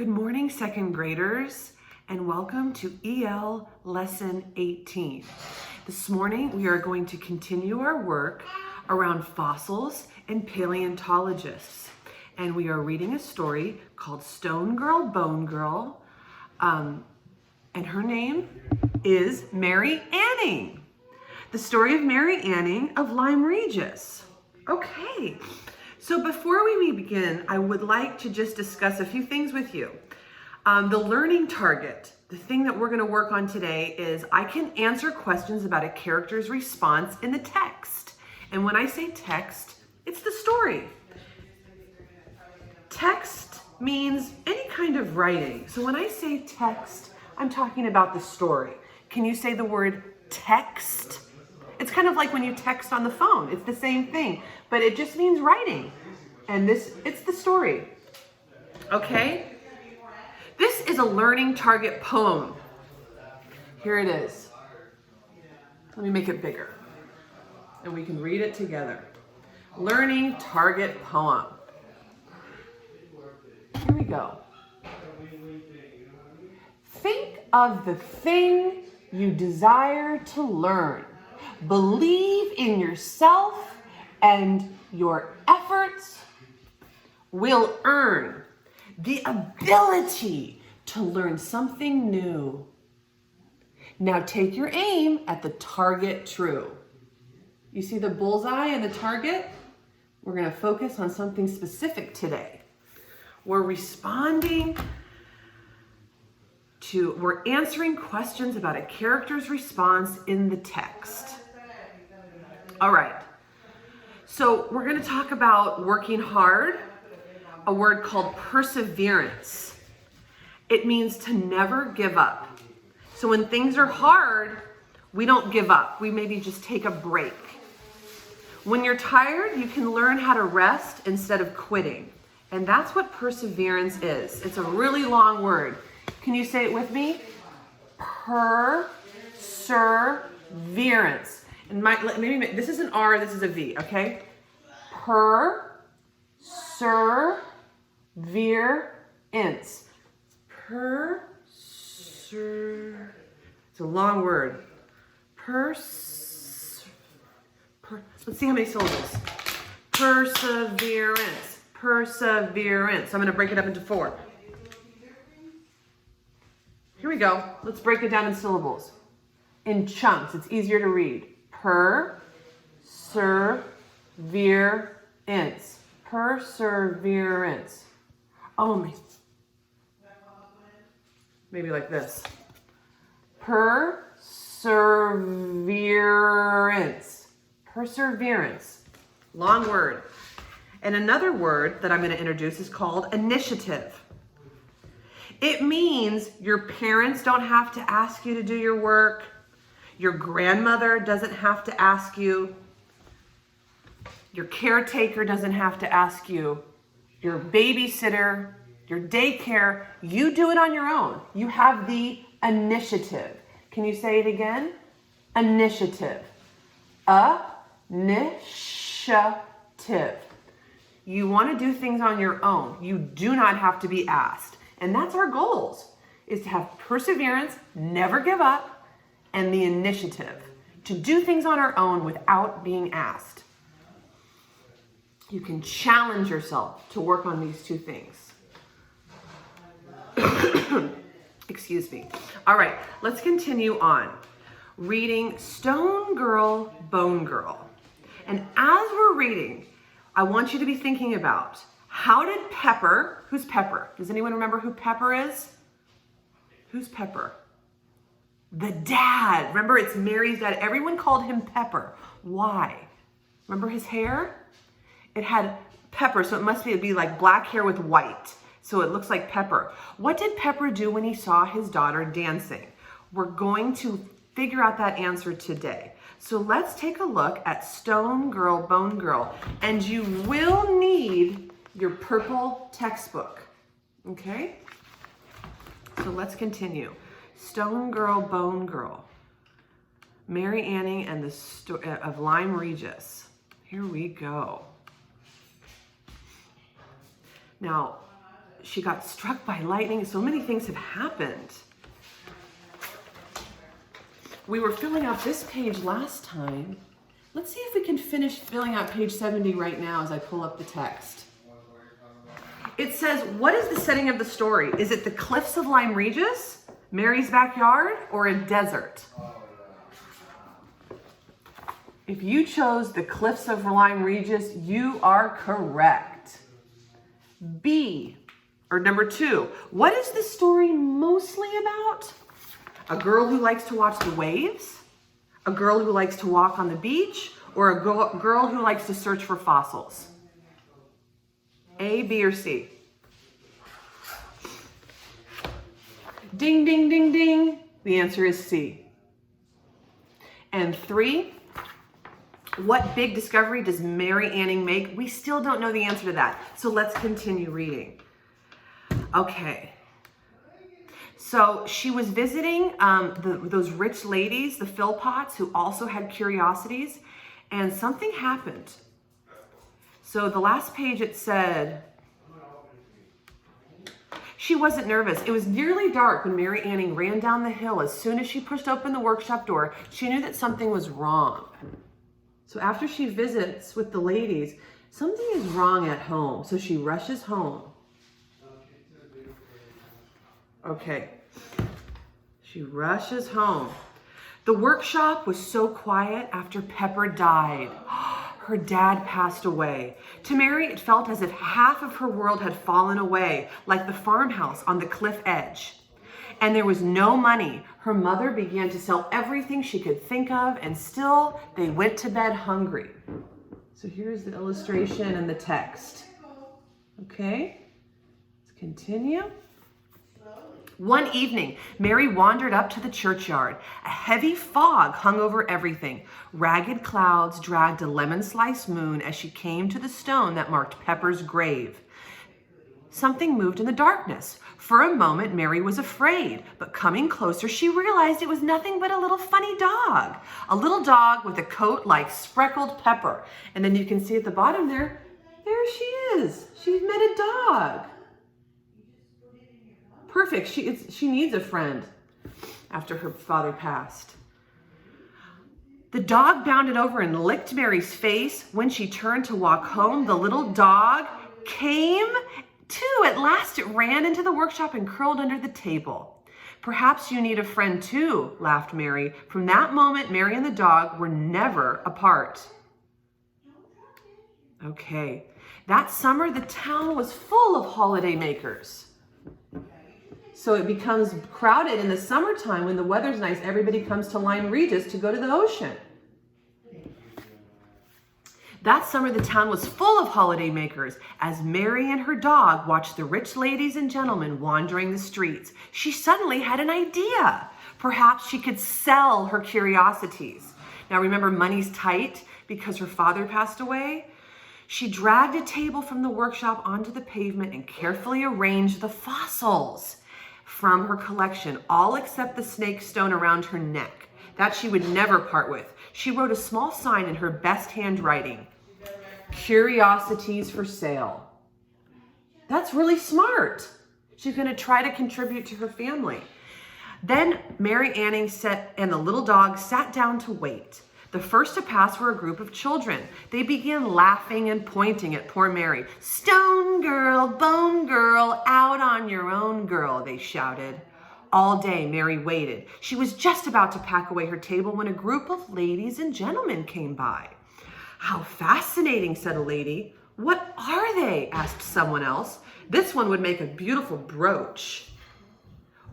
Good morning, second graders, and welcome to EL Lesson 18. This morning, we are going to continue our work around fossils and paleontologists. And we are reading a story called Stone Girl, Bone Girl, and her name is Mary Anning. The story of Mary Anning of Lyme Regis. Okay. So before we begin, I would like to just discuss a few things with you. The learning target, the thing that we're going to work on today is I can answer questions about a character's response in the text. And when I say text, it's the story. Text means any kind of writing. So when I say text, I'm talking about the story. Can you say the word text? It's kind of like when you text on the phone. It's the same thing, but it just means writing. And it's the story. Okay? This is a learning target poem. Here it is. Let me make it bigger. And we can read it together. Learning target poem. Here we go. Think of the thing you desire to learn. Believe in yourself, and your efforts will earn the ability to learn something new. Now take your aim at the target true. You see the bullseye and the target? We're going to focus on something specific today. We're answering questions about a character's response in the text. All right, so we're going to talk about working hard, a word called perseverance. It means to never give up. So when things are hard, we don't give up. We maybe just take a break. When you're tired, you can learn how to rest instead of quitting. And that's what perseverance is. It's a really long word. Can you say it with me? Perseverance. And maybe this is an R, this is a V, okay? Perseverance. It's a long word. Let's see how many syllables. Perseverance. Perseverance. I'm going to break it up into 4. Here we go. Let's break it down in syllables. In chunks. It's easier to read. Perseverance. Perseverance. Oh, maybe like this. Perseverance. Perseverance. Long word. And another word that I'm going to introduce is called initiative. It means your parents don't have to ask you to do your work. Your grandmother doesn't have to ask you. Your caretaker doesn't have to ask you. Your babysitter, your daycare, you do it on your own. You have the initiative. Can you say it again? Initiative. Initiative. You want to do things on your own. You do not have to be asked. And that's our goals, is to have perseverance, never give up, and the initiative to do things on our own without being asked. You can challenge yourself to work on these 2 things. Excuse me. All right, let's continue on. Reading Stone Girl, Bone Girl. And as we're reading, I want you to be thinking about, how did Pepper, who's Pepper? Does anyone remember who Pepper is? Who's Pepper? The dad. Remember, it's Mary's dad. Everyone called him Pepper. Why? Remember his hair? It had pepper, so it must be like black hair with white. So it looks like Pepper. What did Pepper do when he saw his daughter dancing? We're going to figure out that answer today. So let's take a look at Stone Girl, Bone Girl. And you will need your purple textbook. Okay? So let's continue. Stone Girl, Bone Girl. Mary Anning and the story of Lyme Regis. Here we go. Now, she got struck by lightning. So many things have happened. We were filling out this page last time. Let's see if we can finish filling out page 70 right now as I pull up the text. It says, what is the setting of the story? Is it the cliffs of Lyme Regis, Mary's backyard, or a desert? If you chose the cliffs of Lyme Regis, you are correct. B, or number 2, what is the story mostly about? A girl who likes to watch the waves, a girl who likes to walk on the beach, or a girl who likes to search for fossils? A, B, or C? Ding, ding, ding, ding. The answer is C. And 3, what big discovery does Mary Anning make? We still don't know the answer to that. So let's continue reading. Okay. So she was visiting those rich ladies, the Philpotts, who also had curiosities, and something happened. So the last page, it said, she wasn't nervous. It was nearly dark when Mary Anning ran down the hill. As soon as she pushed open the workshop door, she knew that something was wrong. So after she visits with the ladies, something is wrong at home. So she rushes home. Okay. She rushes home. The workshop was so quiet after Pepper died. Her dad passed away. To Mary, it felt as if half of her world had fallen away, like the farmhouse on the cliff edge. And there was no money. Her mother began to sell everything she could think of, and still they went to bed hungry. So here's the illustration and the text. Okay, let's continue. One evening, Mary wandered up to the churchyard. A heavy fog hung over everything. Ragged clouds dragged a lemon-sliced moon as she came to the stone that marked Pepper's grave. Something moved in the darkness. For a moment, Mary was afraid, but coming closer, she realized it was nothing but a little funny dog. A little dog with a coat like speckled pepper. And then you can see at the bottom there she is. She's met a dog. Perfect. She needs a friend after her father passed. The dog bounded over and licked Mary's face. When she turned to walk home, the little dog came too. At last it ran into the workshop and curled under the table. Perhaps you need a friend too, laughed Mary. From that moment, Mary and the dog were never apart. Okay. That summer, the town was full of holiday makers. So it becomes crowded in the summertime when the weather's nice. Everybody comes to Lyme Regis to go to the ocean. That summer, the town was full of holiday makers. As Mary and her dog watched the rich ladies and gentlemen wandering the streets, she suddenly had an idea. Perhaps she could sell her curiosities. Now remember, money's tight because her father passed away. She dragged a table from the workshop onto the pavement and carefully arranged the fossils from her collection, all except the snake stone around her neck. That she would never part with. She wrote a small sign in her best handwriting, "Curiosities for sale." That's really smart. She's going to try to contribute to her family. Then Mary Anning and the little dog sat down to wait. The first to pass were a group of children. They began laughing and pointing at poor Mary. "Stone girl, bone girl, out on your own, girl," they shouted. All day, Mary waited. She was just about to pack away her table when a group of ladies and gentlemen came by. "How fascinating," said a lady. "What are they?" asked someone else. "This one would make a beautiful brooch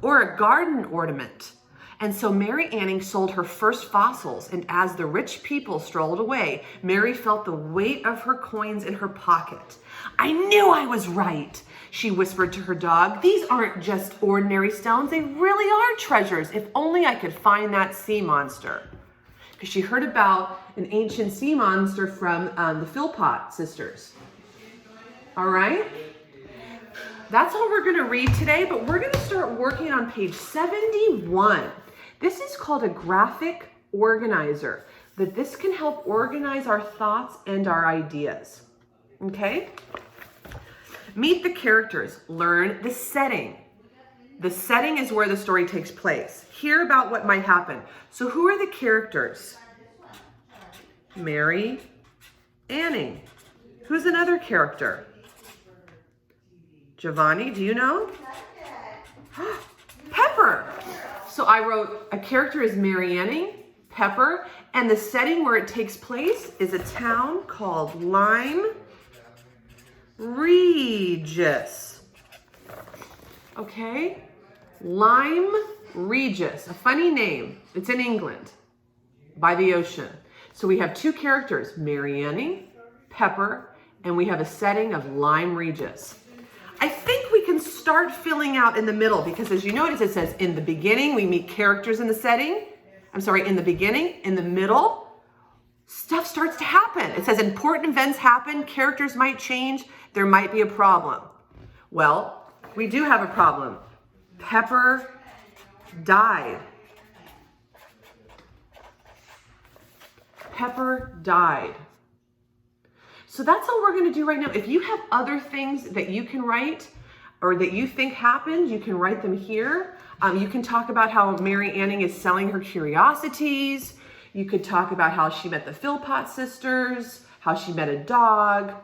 or a garden ornament." And so Mary Anning sold her first fossils, and as the rich people strolled away, Mary felt the weight of her coins in her pocket. "I knew I was right," she whispered to her dog. "These aren't just ordinary stones. They really are treasures. If only I could find that sea monster." Because she heard about an ancient sea monster from the Philpott sisters. All right? That's all we're going to read today, but we're going to start working on page 71. This is called a graphic organizer. That this can help organize our thoughts and our ideas. Okay? Meet the characters. Learn the setting. The setting is where the story takes place. Hear about what might happen. So who are the characters? Mary, Annie. Who's another character? Giovanni, do you know? Pepper. So I wrote a character is Mary Annie, Pepper, and the setting where it takes place is a town called Lyme Regis. Okay? Lyme Regis, a funny name. It's in England by the ocean. So we have two characters, Mary Annie, Pepper, and we have a setting of Lyme Regis. I think we can start filling out in the middle because as you notice, it says in the beginning, we meet characters in the setting. In the beginning, in the middle, stuff starts to happen. It says important events happen, characters might change, there might be a problem. Well, we do have a problem. Pepper died. Pepper died. So that's all we're going to do right now. If you have other things that you can write or that you think happened, you can write them here. You can talk about how Mary Anning is selling her curiosities. You could talk about how she met the Philpott sisters, how she met a dog.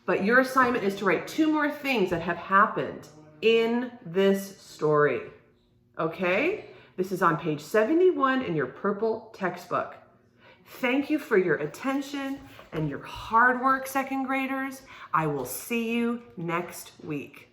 But your assignment is to write 2 more things that have happened in this story. Okay? This is on page 71 in your purple textbook. Thank you for your attention and your hard work, second graders. I will see you next week.